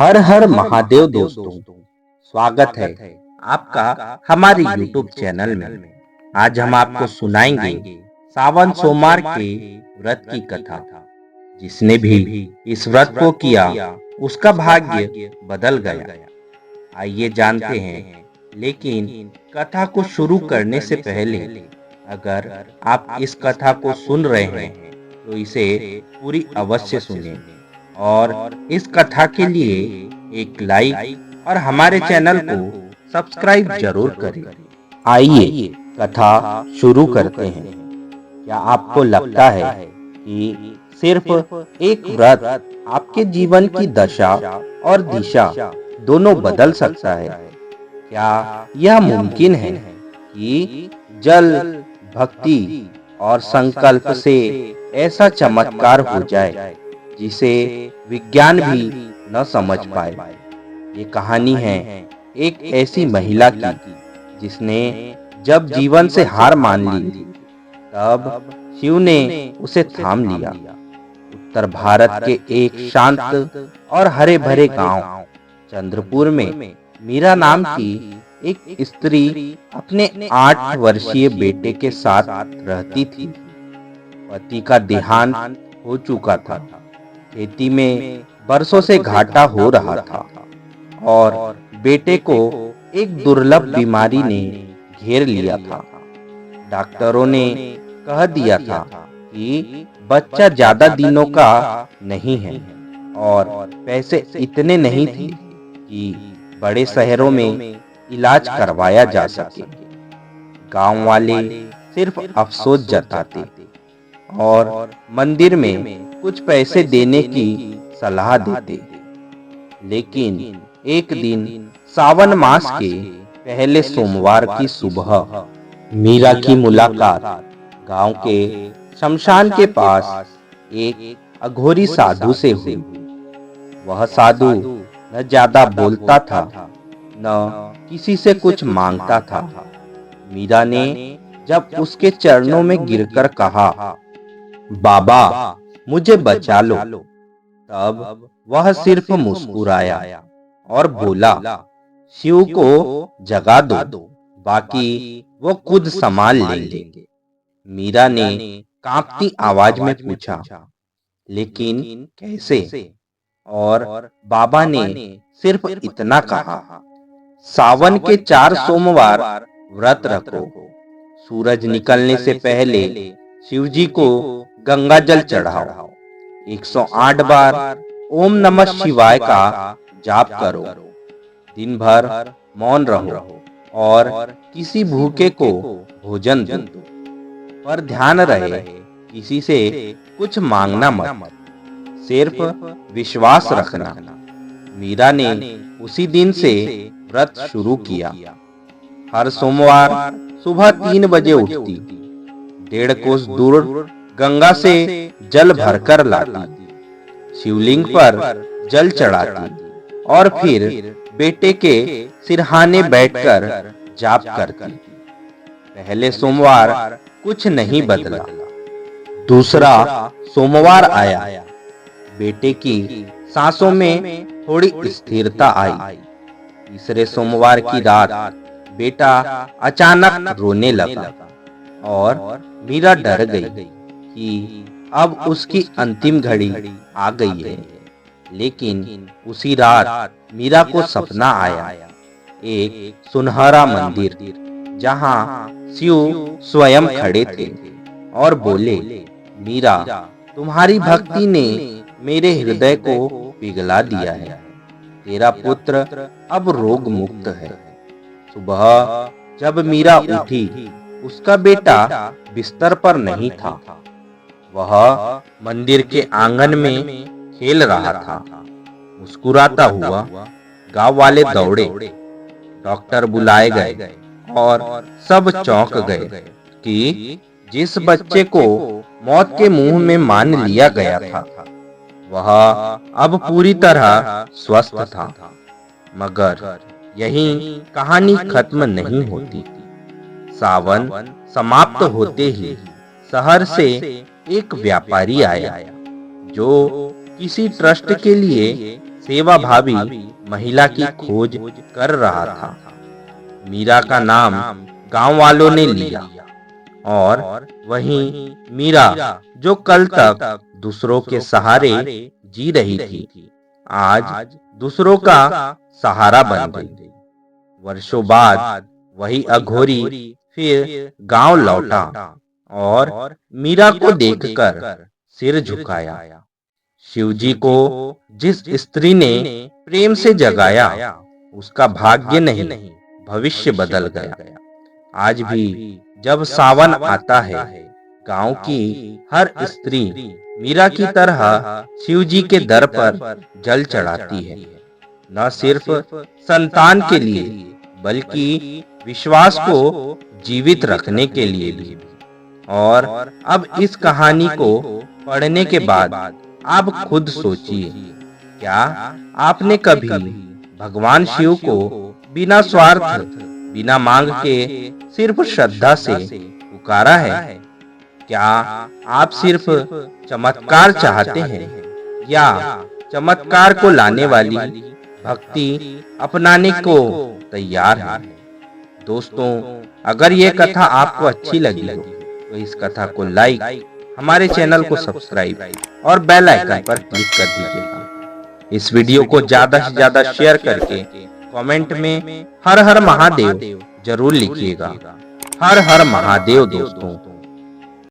हर हर महादेव दोस्तों, स्वागत है आपका हमारे YouTube चैनल में। आज हम आपको सुनाएंगे सावन सोमवार के व्रत की कथा। जिसने भी इस व्रत को किया उसका भाग्य बदल गया। आइए जानते हैं, लेकिन कथा को शुरू करने से पहले अगर आप इस कथा को सुन रहे हैं तो इसे पूरी अवश्य सुनें और इस कथा के लिए एक लाइक और हमारे चैनल को सब्सक्राइब जरूर करें। आइए कथा शुरू करते हैं। क्या आपको लगता है कि सिर्फ एक व्रत आपके जीवन की दशा और दिशा दोनों बदल सकता है? क्या यह मुमकिन है कि जल, भक्ति और संकल्प से ऐसा चमत्कार हो जाए जिसे विज्ञान भी न समझ पाए? ये कहानी है एक ऐसी महिला की जिसने जब जीवन से हार मान ली थी, तब शिव ने उसे थाम लिया। उत्तर भारत के एक शांत और हरे भरे गांव चंद्रपुर में मीरा नाम की एक स्त्री अपने 8 वर्षीय बेटे के साथ रहती थी। पति का देहांत हो चुका था, खेती में बरसों से घाटा हो रहा था और बेटे को एक दुर्लभ बीमारी ने घेर लिया था। डॉक्टरों ने कह दिया था कि बच्चा ज्यादा दिनों का नहीं है और पैसे इतने नहीं थे कि बड़े शहरों में इलाज करवाया जा सके। गांव वाले सिर्फ अफसोस जताते और मंदिर में कुछ पैसे देने की सलाह देते। लेकिन एक दिन सावन मास के पहले सोमवार की सुबह मीरा की मुलाकात गांव के शमशान के पास एक अघोरी साधु से हुई। वह साधु न ज्यादा बोलता था, न किसी से कुछ मांगता था। मीरा ने जब उसके चरणों में गिरकर कहा, बाबा मुझे बचा लो, तब वह सिर्फ मुस्कुराया और बोला, शिव को जगा दो, बाकी वो खुद संभाल लेंगे। मीरा ने कांपती आवाज में पूछा, लेकिन कैसे? और बाबा ने सिर्फ इतना कहा, सावन के 4 सोमवार व्रत रखो, सूरज निकलने से पहले शिवजी को गंगा जल चढ़ाओ, 108 बार ओम नमः शिवाय का जाप करो, दिन भर मौन रहो और किसी भूखे को भोजन दो, पर ध्यान रहे किसी से कुछ मांगना मत, सिर्फ विश्वास रखना। मीरा ने उसी दिन से व्रत शुरू किया। हर सोमवार सुबह 3 बजे उठती, 1.5 कोस दूर गंगा से जल भरकर लाती, शिवलिंग पर जल चढ़ाती और फिर बेटे के सिरहाने बैठकर जाप करती। पहले सोमवार कुछ नहीं बदला। दूसरा सोमवार आया, बेटे की सांसों में थोड़ी स्थिरता आई। तीसरे सोमवार की रात बेटा अचानक रोने लगा और मीरा डर गई कि अब उसकी अंतिम घड़ी आ गई है। लेकिन उसी रात मीरा को सपना आया, एक सुनहरा मंदिर जहां शिव स्वयं खड़े थे और बोले, मीरा तुम्हारी भक्ति ने मेरे हृदय को पिघला दिया है, तेरा पुत्र अब रोग मुक्त है। सुबह जब मीरा उठी, उसका बेटा बिस्तर पर नहीं था, वह मंदिर के आंगन में खेल रहा था। मुस्कुराता हुआ गांव वाले दौड़े, डॉक्टर बुलाए गए और सब चौंक गए कि जिस बच्चे को मौत के मुंह में मान लिया गया था, वह अब पूरी तरह स्वस्थ था। मगर यही कहानी खत्म नहीं होती। सावन समाप्त होते ही शहर से एक व्यापारी आया जो किसी ट्रस्ट के लिए सेवाभावी महिला की खोज कर रहा था। मीरा का नाम गांव वालों ने लिया और वहीं मीरा जो कल तक दूसरों के सहारे जी रही थी, आज दूसरों का सहारा बन गई। वर्षों बाद वही अघोरी फिर गांव लौटा और मीरा को देखकर सिर झुकाया। शिवजी को जिस स्त्री ने प्रेम से जगाया, उसका भाग्य नहीं भविष्य बदल गया। आज भी जब सावन आता है, गांव की हर स्त्री मीरा की तरह शिवजी के दर पर जल चढ़ाती है, न सिर्फ संतान के लिए बल्कि विश्वास को जीवित रखने के लिए भी। और अब इस कहानी को पढ़ने के बाद आप खुद सोचिए, क्या आपने कभी भगवान शिव को बिना स्वार्थ बिना मांग के सिर्फ श्रद्धा से पुकारा है? क्या आप सिर्फ चमत्कार चाहते हैं या चमत्कार को लाने वाली भक्ति अपनाने को तैयार हैं? दोस्तों, अगर ये कथा आपको अच्छी लगी हो तो इस कथा को लाइक, हमारे चैनल को सब्सक्राइब और बेल आइकन पर क्लिक कर दीजिएगा। इस वीडियो को ज्यादा से ज्यादा शेयर करके कमेंट में हर हर महादेव जरूर लिखिएगा। हर हर महादेव दोस्तों।